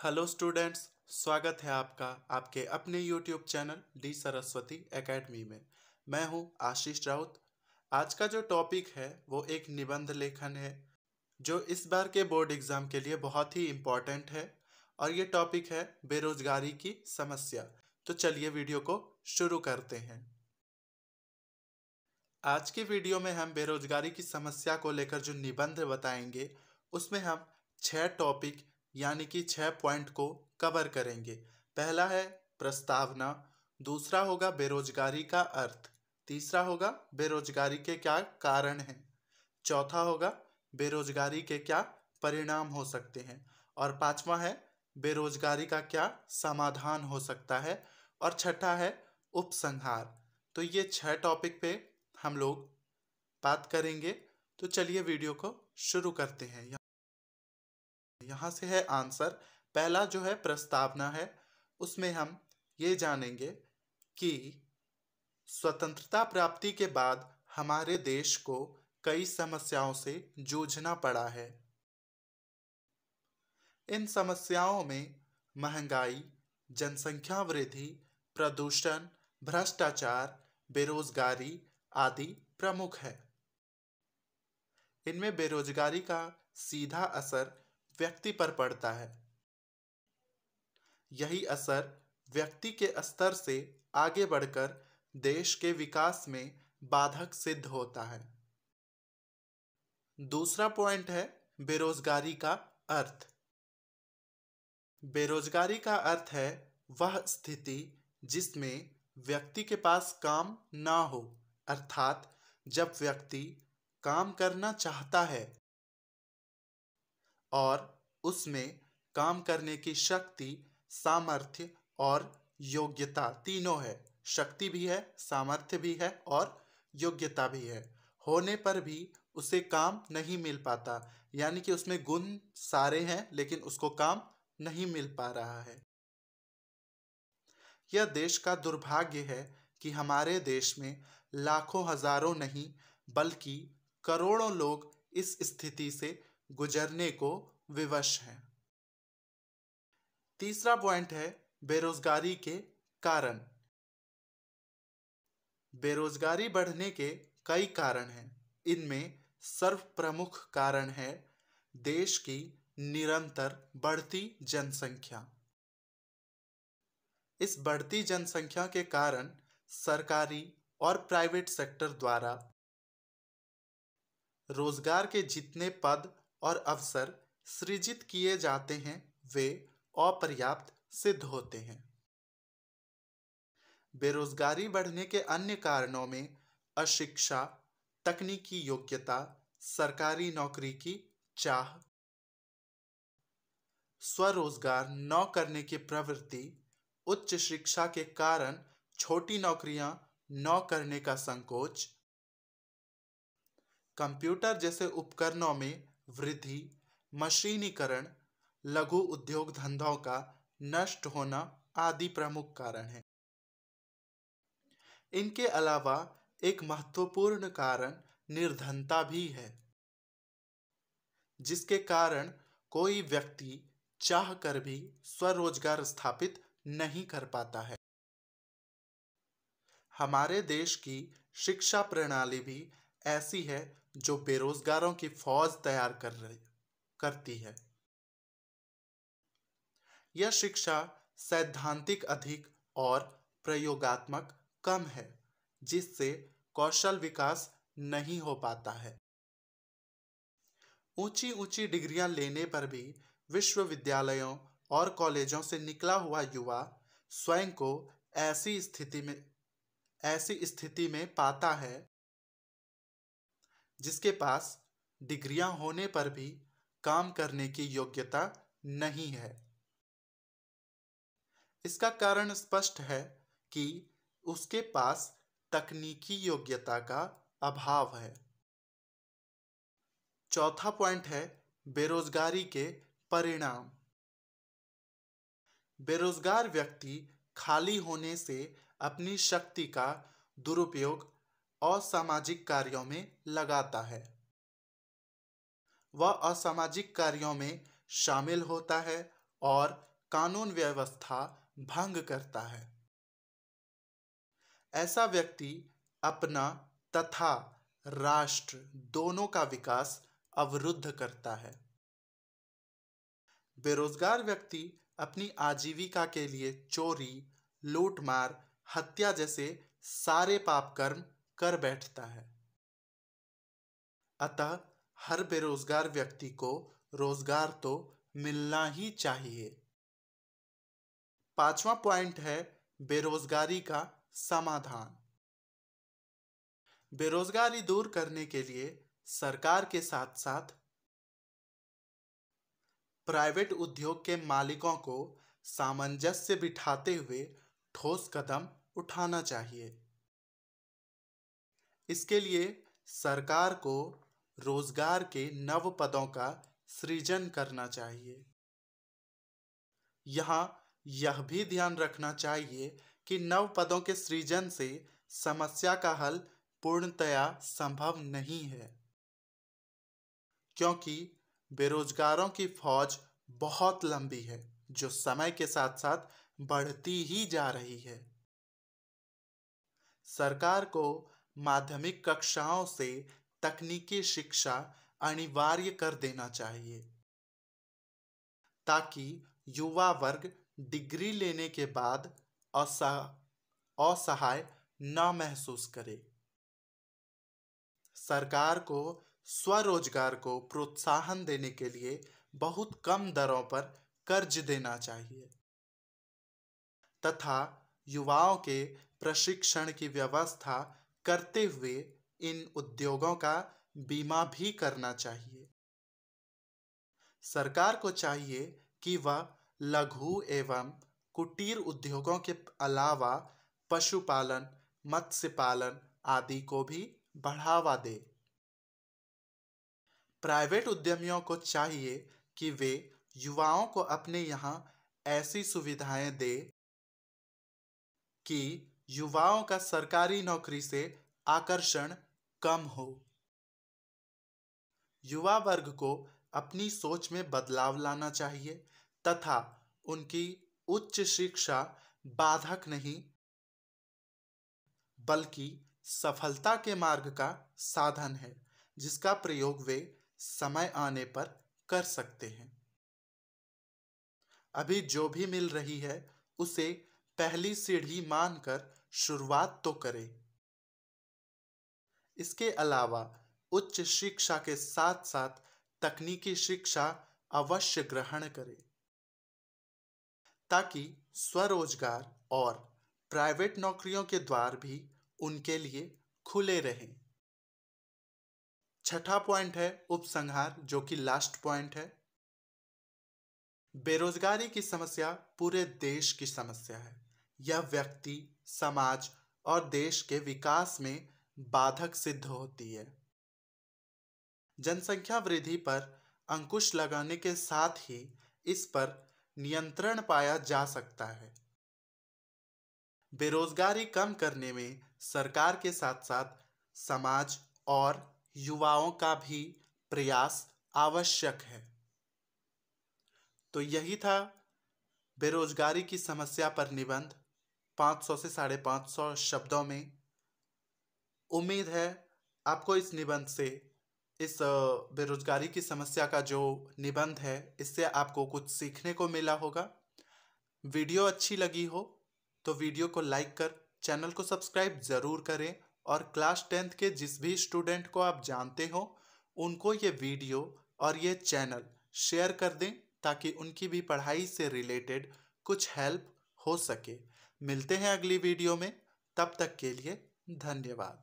Hello students, स्वागत है आपका आपके अपने YouTube channel D Saraswati academy में। मैं हूं आशीष राउत। आज का जो टॉपिक है वो एक निबंध लेखन है जो इस बार के बोर्ड एग्जाम के लिए बहुत ही इम्पोर्टेंट है और ये टॉपिक है बेरोजगारी की समस्या। तो चलिए वीडियो को शुरू करते हैं। आज की वीडियो में हम बेरोजगारी की समस्या को लेकर जो निबंध बताएंगे उसमें हम 6 टॉपिक यानी कि 6 पॉइंट को कवर करेंगे। पहला है प्रस्तावना, दूसरा होगा बेरोजगारी का अर्थ, तीसरा होगा बेरोजगारी के क्या कारण हैं, चौथा होगा बेरोजगारी के क्या परिणाम हो सकते हैं और पांचवा है बेरोजगारी का क्या समाधान हो सकता है और छठा है उपसंहार। तो ये 6 टॉपिक पे हम लोग बात करेंगे। तो चलिए वीडियो को शुरू करते हैं। यहाँ से है आंसर। पहला जो है प्रस्तावना है, उसमें हम ये जानेंगे कि स्वतंत्रता प्राप्ति के बाद हमारे देश को कई समस्याओं से जूझना पड़ा है। इन समस्याओं में महंगाई, जनसंख्या वृद्धि, प्रदूषण, भ्रष्टाचार, बेरोजगारी आदि प्रमुख है। इनमें बेरोजगारी का सीधा असर व्यक्ति पर पड़ता है। यही असर व्यक्ति के स्तर से आगे बढ़कर देश के विकास में बाधक सिद्ध होता है। दूसरा पॉइंट है बेरोजगारी का अर्थ। बेरोजगारी का अर्थ है वह स्थिति जिसमें व्यक्ति के पास काम ना हो, अर्थात जब व्यक्ति काम करना चाहता है और उसमें काम करने की शक्ति, सामर्थ्य और योग्यता तीनों है। शक्ति भी है, सामर्थ्य भी है और योग्यता भी है, होने पर भी उसे काम नहीं मिल पाता, यानी कि उसमें गुण सारे हैं लेकिन उसको काम नहीं मिल पा रहा है। यह देश का दुर्भाग्य है कि हमारे देश में लाखों हजारों नहीं बल्कि करोड़ों लोग इस स्थिति से गुजरने को विवश हैं। तीसरा पॉइंट है बेरोजगारी के कारण। बेरोजगारी बढ़ने के कई कारण हैं। इनमें सर्वप्रमुख कारण है देश की निरंतर बढ़ती जनसंख्या। इस बढ़ती जनसंख्या के कारण सरकारी और प्राइवेट सेक्टर द्वारा रोजगार के जितने पद और अवसर सृजित किए जाते हैं वे अपर्याप्त सिद्ध होते हैं। बेरोजगारी बढ़ने के अन्य कारणों में अशिक्षा, तकनीकी योग्यता, सरकारी नौकरी की चाह, स्वरोजगार न करने की प्रवृत्ति, उच्च शिक्षा के कारण छोटी नौकरियां न करने का संकोच, कंप्यूटर जैसे उपकरणों में वृद्धि, मशीनीकरण, लघु उद्योग धंधों का नष्ट होना आदि प्रमुख कारण हैं। इनके अलावा एक महत्वपूर्ण कारण निर्धनता भी है, जिसके कारण कोई व्यक्ति चाह कर भी स्वरोजगार स्थापित नहीं कर पाता है। हमारे देश की शिक्षा प्रणाली भी ऐसी है जो बेरोजगारों की फौज तैयार करती है। यह शिक्षा सैद्धांतिक अधिक और प्रयोगात्मक कम है, जिससे कौशल विकास नहीं हो पाता है। ऊंची ऊंची डिग्रियां लेने पर भी विश्वविद्यालयों और कॉलेजों से निकला हुआ युवा स्वयं को ऐसी स्थिति में पाता है जिसके पास डिग्रियां होने पर भी काम करने की योग्यता नहीं है। इसका कारण स्पष्ट है कि उसके पास तकनीकी योग्यता का अभाव है। चौथा पॉइंट है बेरोजगारी के परिणाम। बेरोजगार व्यक्ति खाली होने से अपनी शक्ति का दुरुपयोग असामाजिक कार्यों में लगाता है। वह असामाजिक कार्यों में शामिल होता है और कानून व्यवस्था भंग करता है। ऐसा व्यक्ति अपना तथा राष्ट्र दोनों का विकास अवरुद्ध करता है। बेरोजगार व्यक्ति अपनी आजीविका के लिए चोरी, लूटमार, हत्या जैसे सारे पाप कर्म कर बैठता है। अतः हर बेरोजगार व्यक्ति को रोजगार तो मिलना ही चाहिए। 5वां पॉइंट है बेरोजगारी का समाधान। बेरोजगारी दूर करने के लिए सरकार के साथ साथ प्राइवेट उद्योग के मालिकों को सामंजस्य बिठाते हुए ठोस कदम उठाना चाहिए। इसके लिए सरकार को रोजगार के नव पदों का सृजन करना चाहिए। यहाँ यह भी ध्यान रखना चाहिए कि नव पदों के सृजन से समस्या का हल पूर्णतया संभव नहीं है, क्योंकि बेरोजगारों की फौज बहुत लंबी है जो समय के साथ साथ बढ़ती ही जा रही है। सरकार को माध्यमिक कक्षाओं से तकनीकी शिक्षा अनिवार्य कर देना चाहिए ताकि युवा वर्ग डिग्री लेने के बाद असहाय न महसूस करे। सरकार को स्वरोजगार को प्रोत्साहन देने के लिए बहुत कम दरों पर कर्ज देना चाहिए तथा युवाओं के प्रशिक्षण की व्यवस्था करते हुए इन उद्योगों का बीमा भी करना चाहिए। सरकार को चाहिए कि वह लघु एवं कुटीर उद्योगों के अलावा पशुपालन, मत्स्य पालन आदि को भी बढ़ावा दे। प्राइवेट उद्यमियों को चाहिए कि वे युवाओं को अपने यहाँ ऐसी सुविधाएं दे कि युवाओं का सरकारी नौकरी से आकर्षण कम हो। युवा वर्ग को अपनी सोच में बदलाव लाना चाहिए तथा उनकी उच्च शिक्षा बाधक नहीं बल्कि सफलता के मार्ग का साधन है जिसका प्रयोग वे समय आने पर कर सकते हैं। अभी जो भी मिल रही है उसे पहली सीढ़ी मानकर शुरुआत तो करें। इसके अलावा उच्च शिक्षा के साथ साथ तकनीकी शिक्षा अवश्य ग्रहण करें ताकि स्वरोजगार और प्राइवेट नौकरियों के द्वार भी उनके लिए खुले रहें। 6ठा पॉइंट है उपसंहार, जो कि लास्ट पॉइंट है। बेरोजगारी की समस्या पूरे देश की समस्या है। यह व्यक्ति, समाज और देश के विकास में बाधक सिद्ध होती है। जनसंख्या वृद्धि पर अंकुश लगाने के साथ ही इस पर नियंत्रण पाया जा सकता है। बेरोजगारी कम करने में सरकार के साथ साथ समाज और युवाओं का भी प्रयास आवश्यक है। तो यही था बेरोजगारी की समस्या पर निबंध 500 से 550 शब्दों में। उम्मीद है आपको इस निबंध से, इस बेरोजगारी की समस्या का जो निबंध है, इससे आपको कुछ सीखने को मिला होगा। वीडियो अच्छी लगी हो तो वीडियो को लाइक कर चैनल को सब्सक्राइब ज़रूर करें और क्लास 10th के जिस भी स्टूडेंट को आप जानते हो उनको ये वीडियो और ये चैनल शेयर कर दें ताकि उनकी भी पढ़ाई से रिलेटेड कुछ हेल्प हो सके। मिलते हैं अगली वीडियो में, तब तक के लिए धन्यवाद।